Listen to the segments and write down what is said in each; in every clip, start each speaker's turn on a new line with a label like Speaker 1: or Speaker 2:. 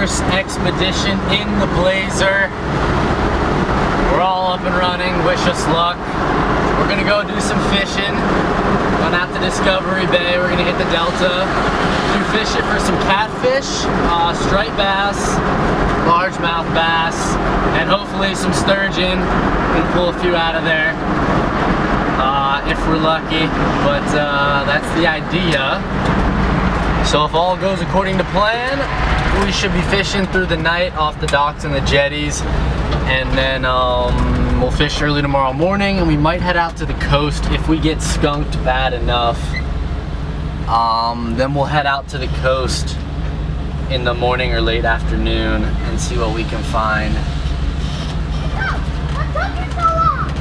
Speaker 1: first expedition in the Blazer. We're all up and running, wish us luck. We're gonna go do some fishing. Going out to Discovery Bay, we're gonna hit the Delta. Do fishing for some catfish, striped bass, largemouth bass, and hopefully some sturgeon. Gonna pull a few out of there. If we're lucky, but that's the idea. So if all goes according to plan, we should be fishing through the night off the docks and the jetties, and then we'll fish early tomorrow morning, and we might head out to the coast if we get skunked bad enough. Then we'll head out to the coast in the morning or late afternoon and see what we can find.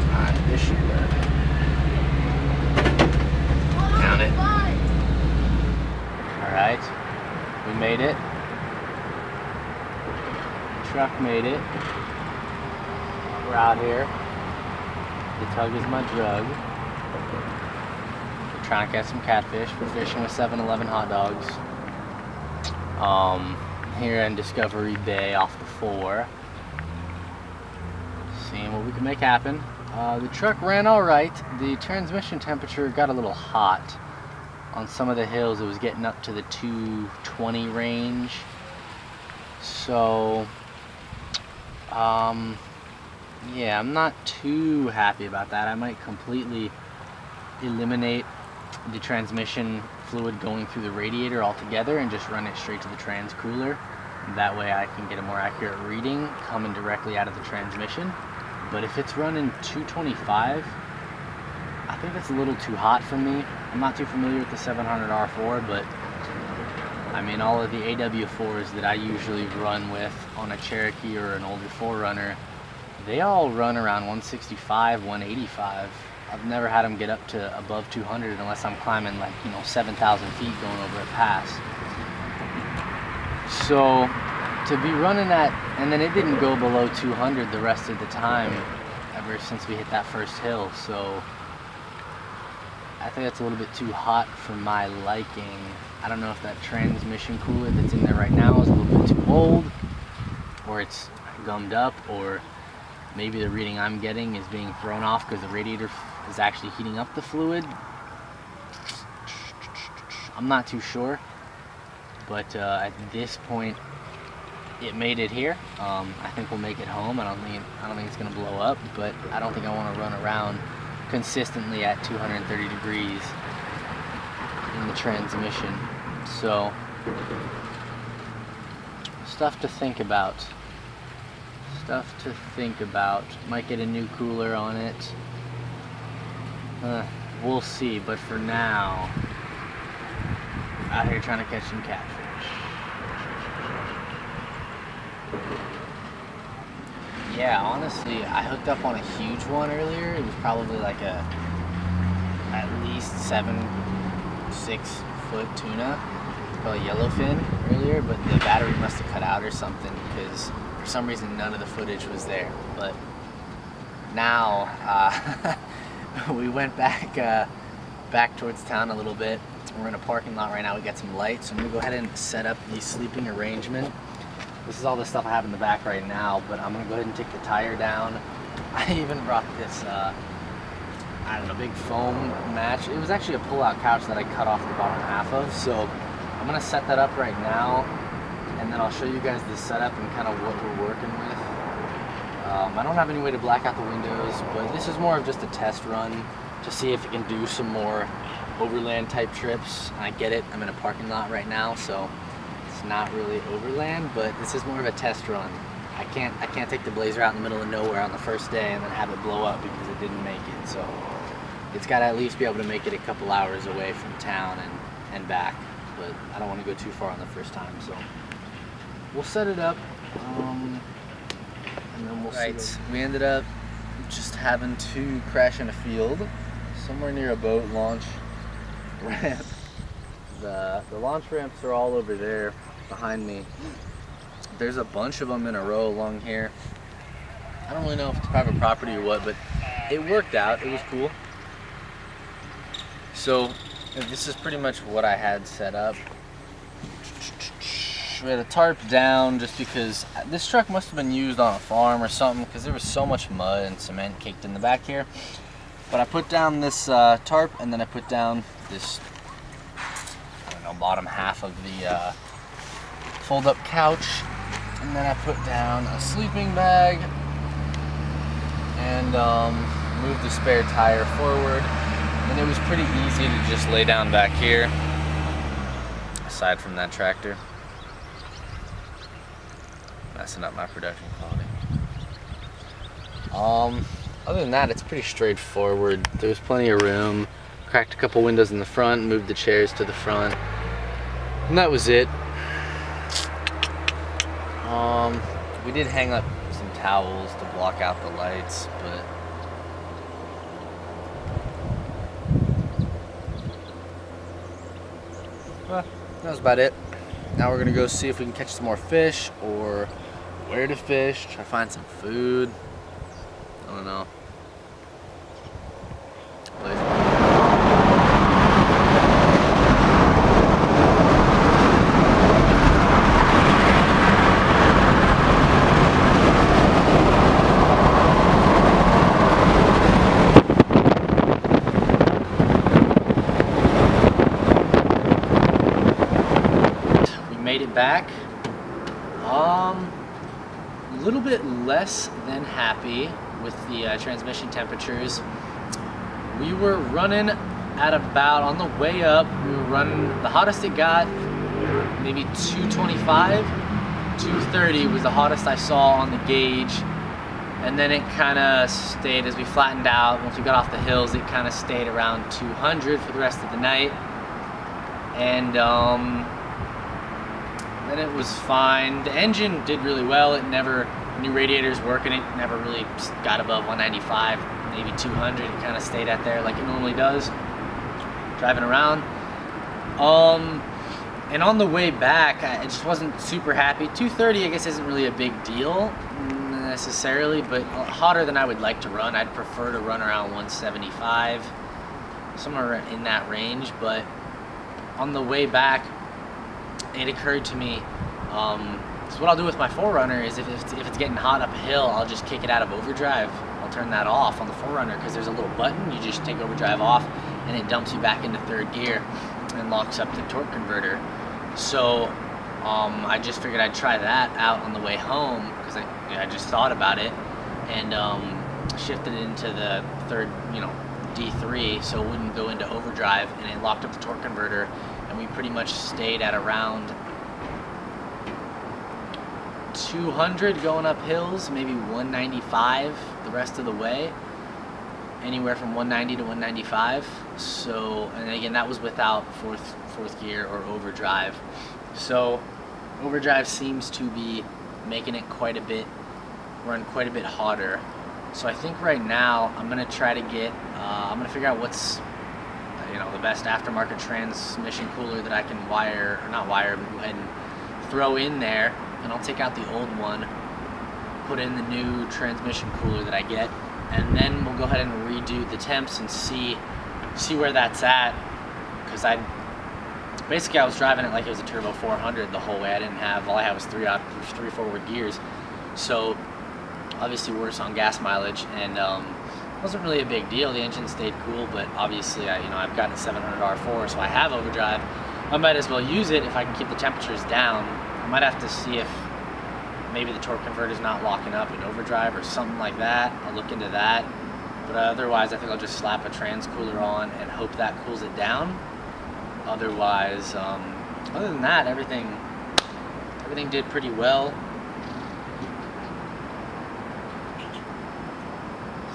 Speaker 1: Alright, this should work. Count it. Alright, we made it. The truck made it. We're out here. The tug is my drug. We're trying to catch some catfish. We're fishing with 7-Eleven hot dogs. Here in Discovery Bay off the 4. Seeing what we can make happen. The truck ran alright. The transmission temperature got a little hot. On some of the hills it was getting up to the 220 range. So, yeah, I'm not too happy about that. I might completely eliminate the transmission fluid going through the radiator altogether and just run it straight to the trans cooler. That way I can get a more accurate reading coming directly out of the transmission. But if it's running 225, I think that's a little too hot for me. I'm not too familiar with the 700 R4, but I mean, all of the AW4s that I usually run with on a Cherokee or an older 4Runner, they all run around 165, 185. I've never had them get up to above 200 unless I'm climbing like, 7,000 feet going over a pass. So to be running that, and then it didn't go below 200 the rest of the time ever since we hit that first hill. So I think that's a little bit too hot for my liking. I don't know if that transmission cooler that's in there right now is a little bit too old, or it's gummed up, or maybe the reading I'm getting is being thrown off because the radiator is actually heating up the fluid. I'm not too sure, but at this point it made it here. I think we'll make it home. I don't think it's gonna blow up, but I don't think I want to run around consistently at 230 degrees in the transmission. So, stuff to think about. Stuff to think about. Might get a new cooler on it. We'll see, but for now, out here trying to catch some catfish. Yeah, honestly, I hooked up on a huge one earlier. It was probably like at least 6 foot tuna, probably yellowfin earlier, but the battery must have cut out or something because for some reason none of the footage was there. But now we went back towards town a little bit. We're in a parking lot right now. We got some lights. So I'm gonna go ahead and set up the sleeping arrangement. This is all the stuff I have in the back right now, but I'm gonna go ahead and take the tire down. I even brought this, I don't know, big foam match. It was actually a pull-out couch that I cut off the bottom half of, so I'm gonna set that up right now, and then I'll show you guys the setup and kind of what we're working with. I don't have any way to black out the windows, but this is more of just a test run to see if it can do some more overland type trips. I get it, I'm in a parking lot right now, so it's not really overland, but this is more of a test run. I can't take the Blazer out in the middle of nowhere on the first day and then have it blow up because it didn't make it. So it's got to at least be able to make it a couple hours away from town and back, but I don't want to go too far on the first time, so we'll set it up, and then we'll see. Right, we ended up just having to crash in a field somewhere near a boat launch ramp. The launch ramps are all over there behind me. There's a bunch of them in a row along here. I don't really know if it's private property or what, but it worked out. It was cool. So this is pretty much what I had set up. We had a tarp down just because this truck must have been used on a farm or something, because there was so much mud and cement caked in the back here. But I put down this tarp, and then I put down this, I don't know, bottom half of the fold-up couch, and then I put down a sleeping bag and moved the spare tire forward. And it was pretty easy to just lay down back here, aside from that tractor. Messing up my production quality. Other than that, it's pretty straightforward. There was plenty of room. Cracked a couple windows in the front, moved the chairs to the front, and that was it. We did hang up some towels to block out the lights, but that was about it. Now we're gonna go see if we can catch some more fish, or where to fish, try to find some food. I don't know. Made it back. A little bit less than happy with the transmission temperatures. We were running at about, on the way up, we were running, the hottest it got, maybe 225, 230 was the hottest I saw on the gauge. And then it kind of stayed as we flattened out. Once we got off the hills, it kind of stayed around 200 for the rest of the night. And then it was fine. The engine did really well. It never, new radiators working, it never really got above 195, maybe 200. It kind of stayed at there like it normally does, driving around. And on the way back, I just wasn't super happy. 230, I guess, isn't really a big deal necessarily, but hotter than I would like to run. I'd prefer to run around 175, somewhere in that range. But on the way back, it occurred to me, so what I'll do with my 4Runner is if it's getting hot up a hill, I'll just kick it out of overdrive. I'll turn that off on the 4Runner, because there's a little button, you just take overdrive off and it dumps you back into third gear and locks up the torque converter. So I just figured I'd try that out on the way home, because I just thought about it, and shifted it into the third, D3, so it wouldn't go into overdrive, and it locked up the torque converter. And we pretty much stayed at around 200 going up hills, maybe 195 the rest of the way, anywhere from 190 to 195. So, and again, that was without fourth gear or overdrive. So overdrive seems to be making it run quite a bit hotter. So I think right now I'm gonna try to get, I'm gonna figure out what's the best aftermarket transmission cooler that I can but go ahead and throw in there, and I'll take out the old one, put in the new transmission cooler that I get, and then we'll go ahead and redo the temps and see where that's at. Because I was driving it like it was a turbo 400 the whole way. All I had was three forward gears, so obviously worse on gas mileage, and wasn't really a big deal. The engine stayed cool, but obviously I've got a 700 R4, so I have overdrive. I might as well use it if I can keep the temperatures down. I might have to see if maybe the torque converter's not locking up in overdrive or something like that. I'll look into that. But otherwise, I think I'll just slap a trans cooler on and hope that cools it down. Otherwise, other than that, everything did pretty well.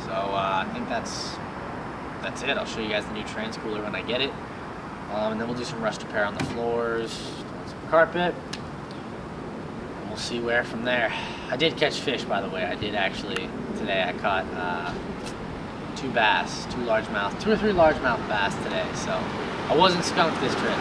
Speaker 1: So I think that's it. I'll show you guys the new trans cooler when I get it. And then we'll do some rust repair on the floors, some carpet, and we'll see where from there. I did catch fish, by the way. I did actually, today I caught 2 bass, 2 or 3 largemouth bass today. So I wasn't skunked this trip.